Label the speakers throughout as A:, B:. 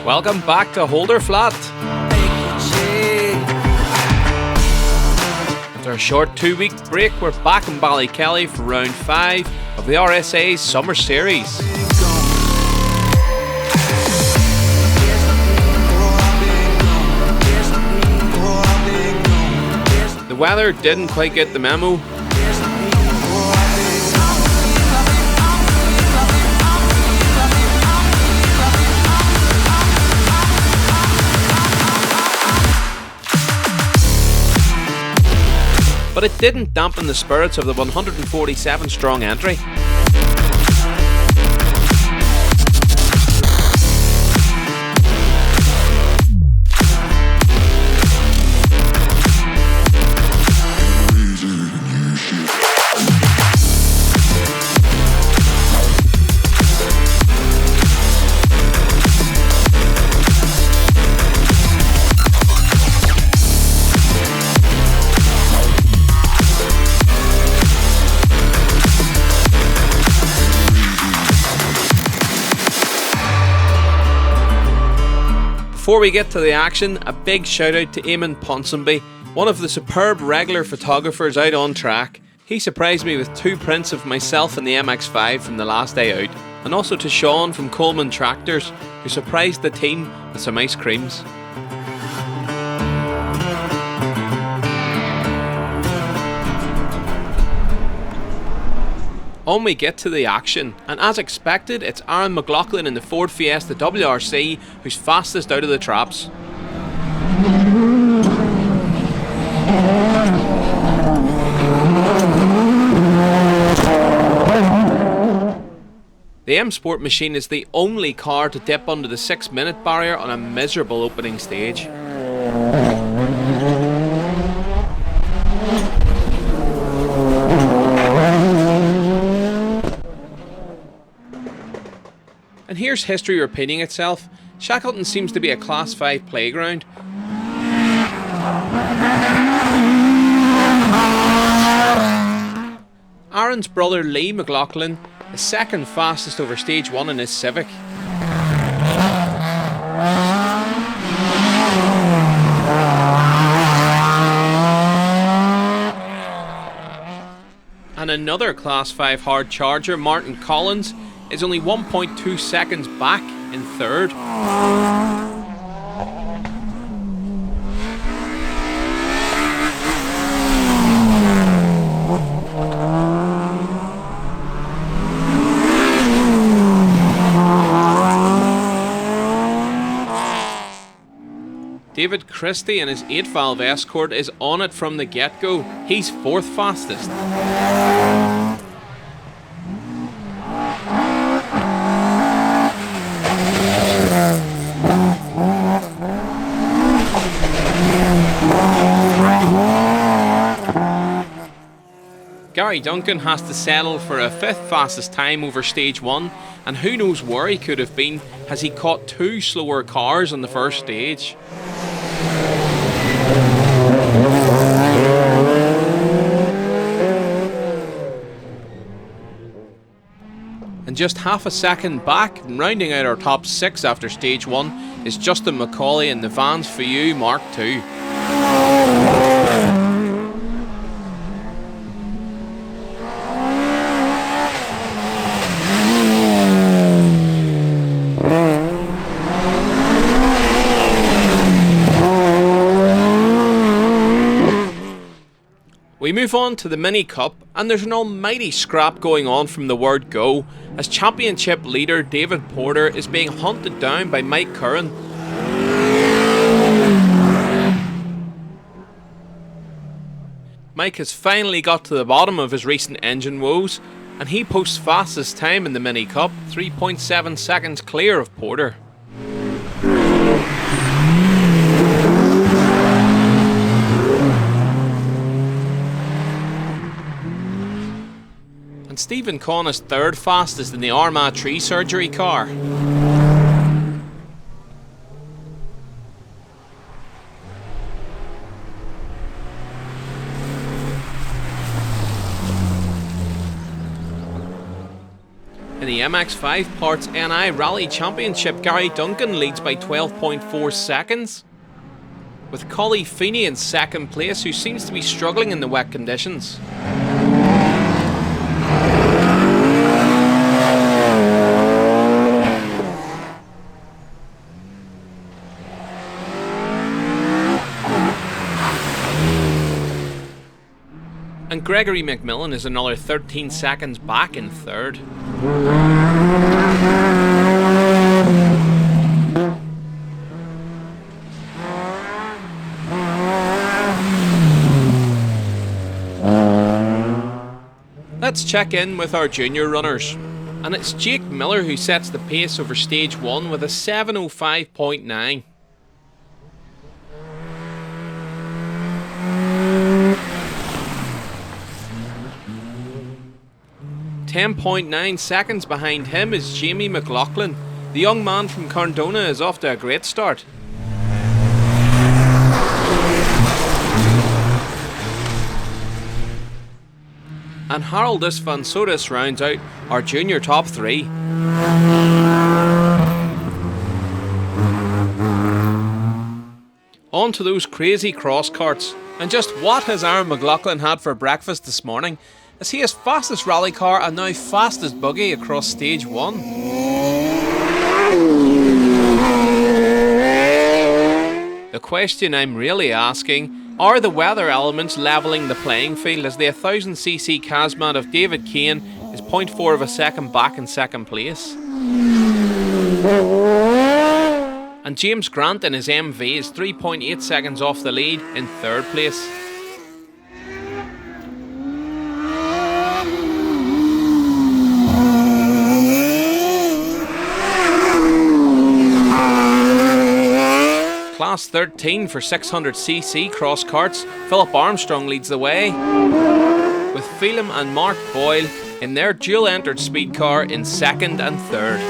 A: Welcome back to Holder Flat. After a short 2-week break, we're back in Ballykelly for round 5 of the RSA's Summer Series. The weather didn't quite get the memo. But it didn't dampen the spirits of the 147 strong entry. Before we get to the action, a big shout out to Eamon Ponsonby, one of the superb regular photographers out on track. He surprised me with 2 prints of myself and the MX5 from the last day out, and also to Sean from Coleman Tractors, who surprised the team with some ice creams. On we get to the action, and as expected, it's Lee McLaughlin in the Ford Fiesta WRC who's fastest out of the traps. The M Sport machine is the only car to dip under the 6-minute barrier on a miserable opening stage. And here's history repeating itself. Shackleton seems to be a Class 5 playground. Aaron's brother Lee McLaughlin is second fastest over stage 1 in his Civic. And another Class 5 hard charger, Martin Collins, is only 1.2 seconds back in third. David Christie in his 8-valve Escort is on it from the get-go. He's 4th fastest. Gary Duncan has to settle for a 5th fastest time over stage 1, and who knows where he could have been as he caught 2 slower cars on the first stage. And just half a second back, rounding out our top 6 after stage 1, is Justin McCauley in the Vans For You Mk2. We move on to the Mini Cup, and there's an almighty scrap going on from the word go, as championship leader David Porter is being hunted down by Mike Curran. Mike has finally got to the bottom of his recent engine woes, and he posts fastest time in the Mini Cup, 3.7 seconds clear of Porter. And Stephen Conn is 3rd fastest in the Armagh tree surgery car. In the MX5 Parts NI Rally Championship, Gary Duncan leads by 12.4 seconds, with Collie Feeney in second place, who seems to be struggling in the wet conditions. And Gregory McMillan is another 13 seconds back in third. Let's check in with our junior runners. And it's Jake Miller who sets the pace over stage 1 with a 7:05.9. 10.9 seconds behind him is Jamie McLaughlin. The young man from Carndona is off to a great start. And Haroldus van Sotis rounds out our junior top 3. On to those crazy cross carts. And just what has Aaron McLaughlin had for breakfast this morning, as he is fastest rally car and now fastest buggy across stage 1. The question I'm really asking, are the weather elements levelling the playing field, as the 1000cc Casmat of David Kane is 0.4 of a second back in second place? And James Grant in his MV is 3.8 seconds off the lead in third place. Class 13 for 600cc cross carts, Philip Armstrong leads the way, with Phelan and Mark Boyle in their dual-entered speed car in second and third.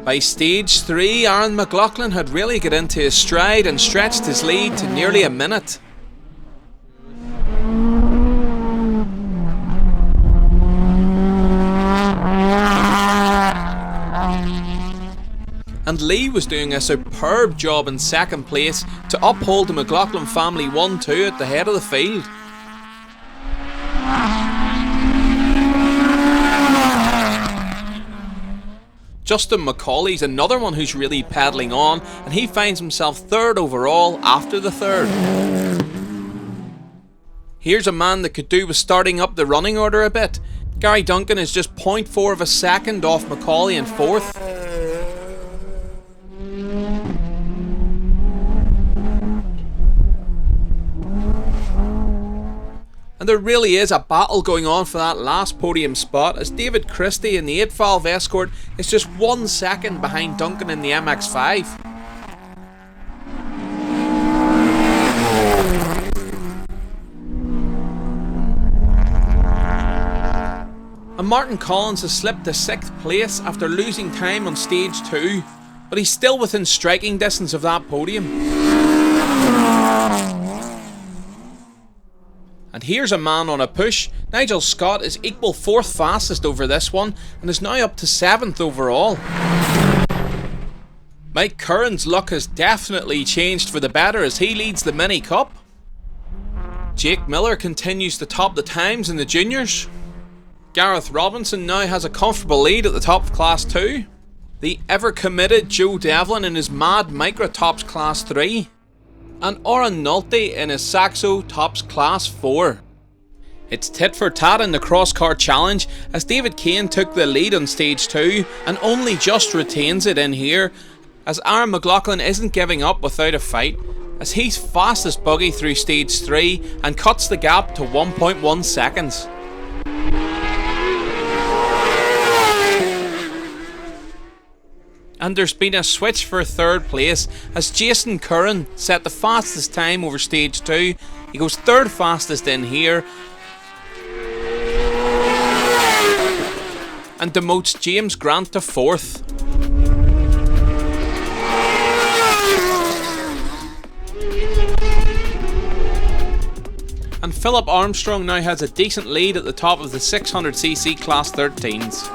A: By stage 3, Aaron McLaughlin had really got into his stride and stretched his lead to nearly a minute. and Lee was doing a superb job in second place to uphold the McLaughlin family 1-2 at the head of the field. Justin McCauley's another one who's really pedalling on, and he finds himself third overall after the third. Here's a man that could do with starting up the running order a bit. Gary Duncan is just 0.4 of a second off McCauley in fourth. And there really is a battle going on for that last podium spot, as David Christie in the 8-valve Escort is just 1 second behind Duncan in the MX5. And Martin Collins has slipped to 6th place after losing time on stage 2, but he's still within striking distance of that podium. And here's a man on a push. Nigel Scott is equal 4th fastest over this one and is now up to 7th overall. Mike Curran's luck has definitely changed for the better as he leads the Mini Cup. Jake Miller continues to top the times in the juniors. Gareth Robinson now has a comfortable lead at the top of Class 2. The ever-committed Joe Devlin in his Mad Micra tops Class 3. And Oren Nolte in his Saxo tops Class 4. It's tit for tat in the cross-car challenge as David Kane took the lead on stage 2 and only just retains it in here, as Aaron McLaughlin isn't giving up without a fight, as he's fastest buggy through stage 3 and cuts the gap to 1.1 seconds. And there's been a switch for 3rd place as Jason Curran set the fastest time over stage 2. He goes 3rd fastest in here and demotes James Grant to 4th. And Philip Armstrong now has a decent lead at the top of the 600cc Class 13s.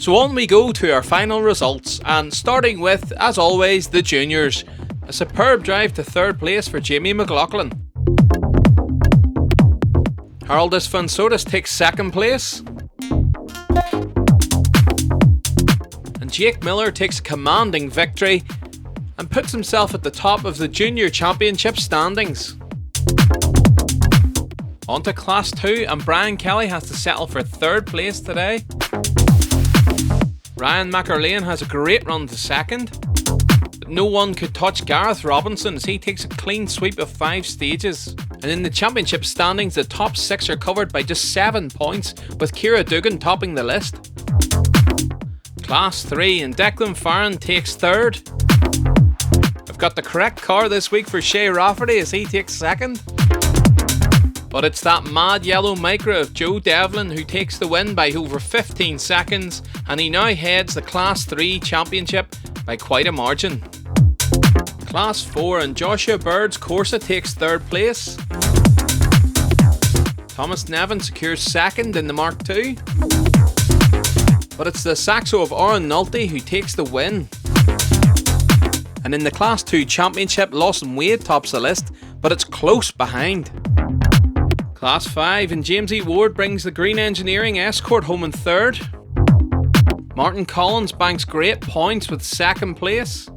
A: So on we go to our final results, and starting with, as always, the juniors. A superb drive to third place for Jamie McLaughlin. Haroldus Fonsotis takes second place. And Jake Miller takes a commanding victory and puts himself at the top of the Junior Championship standings. On to Class 2, and Brian Kelly has to settle for third place today. Ryan McCauley has a great run to second. But no one could touch Gareth Robinson as he takes a clean sweep of 5 stages. And in the championship standings, the top 6 are covered by just 7 points, with Ciara Dugan topping the list. Class 3, and Declan Farron takes third. I've got the correct car this week for Shea Rafferty as he takes second. But it's that mad yellow Micra of Joe Devlin who takes the win by over 15 seconds, and he now heads the Class 3 championship by quite a margin. Class 4, and Joshua Bird's Corsa takes third place. Thomas Nevin secures second in the Mark II. But it's the Saxo of Oran Nolte who takes the win. And in the Class 2 championship, Lawson Wade tops the list, but it's close behind. Class 5, and James E. Ward brings the Green Engineering Escort home in third. Martin Collins banks great points with second place.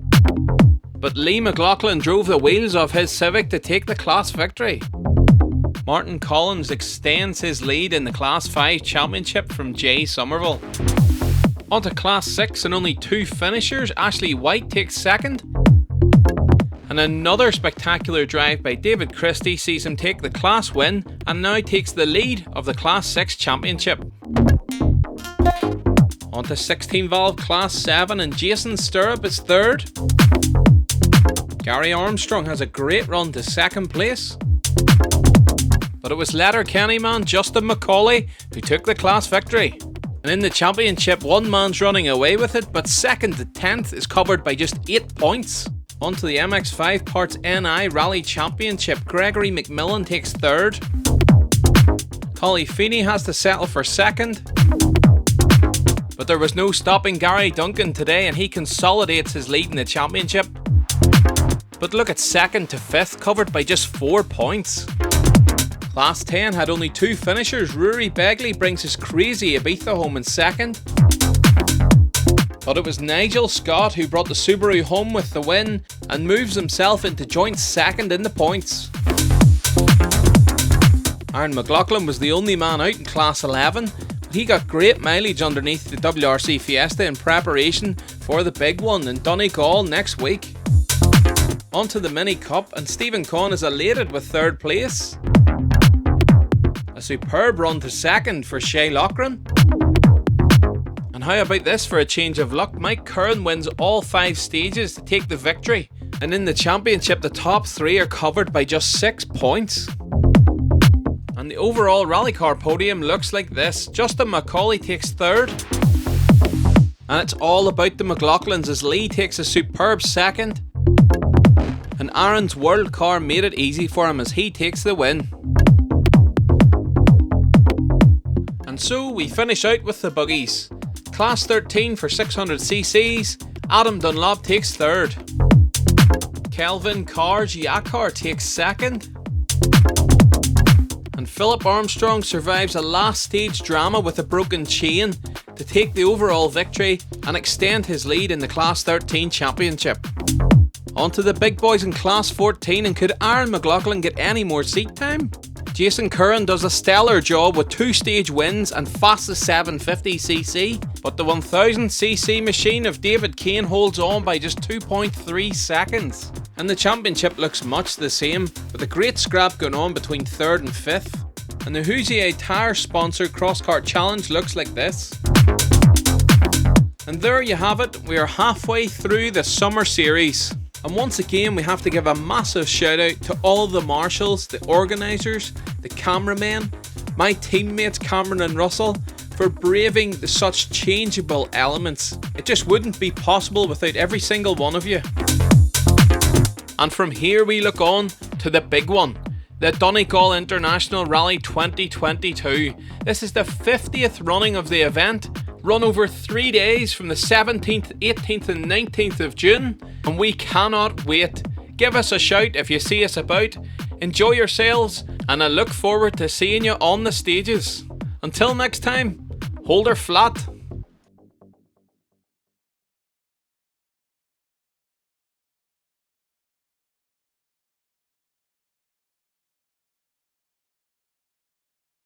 A: But Lee McLaughlin drove the wheels of his Civic to take the class victory. Martin Collins extends his lead in the Class 5 championship from Jay Somerville. On to Class 6, and only 2 finishers. Ashley White takes second. And another spectacular drive by David Christie sees him take the class win and now takes the lead of the Class 6 championship. On to 16 valve Class 7, and Jason Stirrup is third. Gary Armstrong has a great run to second place. But it was Letterkenny man Justin McCauley who took the class victory. And in the championship, one man's running away with it, but second to 10th is covered by just 8 points. On to the MX5 Parts NI Rally Championship, Gregory McMillan takes third. Collie Feeney has to settle for second. But there was no stopping Gary Duncan today, and he consolidates his lead in the championship. But look at second to 5th, covered by just 4 points. Class 10 had only 2 finishers. Rory Begley brings his crazy Ibiza home in second. But it was Nigel Scott who brought the Subaru home with the win and moves himself into joint second in the points. Aaron McLaughlin was the only man out in Class 11, but he got great mileage underneath the WRC Fiesta in preparation for the big one in Donegal next week. On to the Mini Cup, and Stephen Conn is elated with third place. A superb run to second for Shay Loughran. And how about this for a change of luck? Mike Curran wins all 5 stages to take the victory. And in the championship, the top 3 are covered by just 6 points. And the overall rally car podium looks like this. Justin McCauley takes third. And it's all about the McLaughlins as Lee takes a superb second. And Aaron's world car made it easy for him as he takes the win. And so we finish out with the buggies. Class 13 for 600cc's, Adam Dunlop takes third. Kelvin Carr's Yakar takes second. And Philip Armstrong survives a last stage drama with a broken chain to take the overall victory and extend his lead in the Class 13 championship. On to the big boys in Class 14, and could Aaron McLaughlin get any more seat time? Jason Curran does a stellar job with 2 stage wins and fastest 750cc, but the 1000cc machine of David Kane holds on by just 2.3 seconds. And the championship looks much the same, with a great scrap going on between 3rd and 5th. And the Hoosier Tire sponsored Crosskart Challenge looks like this. And there you have it, we are halfway through the summer series. And once again, we have to give a massive shout out to all of the marshals, the organisers, the cameramen, my teammates Cameron and Russell, for braving the such changeable elements. It just wouldn't be possible without every single one of you. And from here we look on to the big one, the Donegal International Rally 2022. This is the 50th running of the event. run over 3 days from the 17th, 18th and 19th of June, and we cannot wait. Give us a shout if you see us about. Enjoy yourselves, and I look forward to seeing you on the stages. Until next time, hold her flat.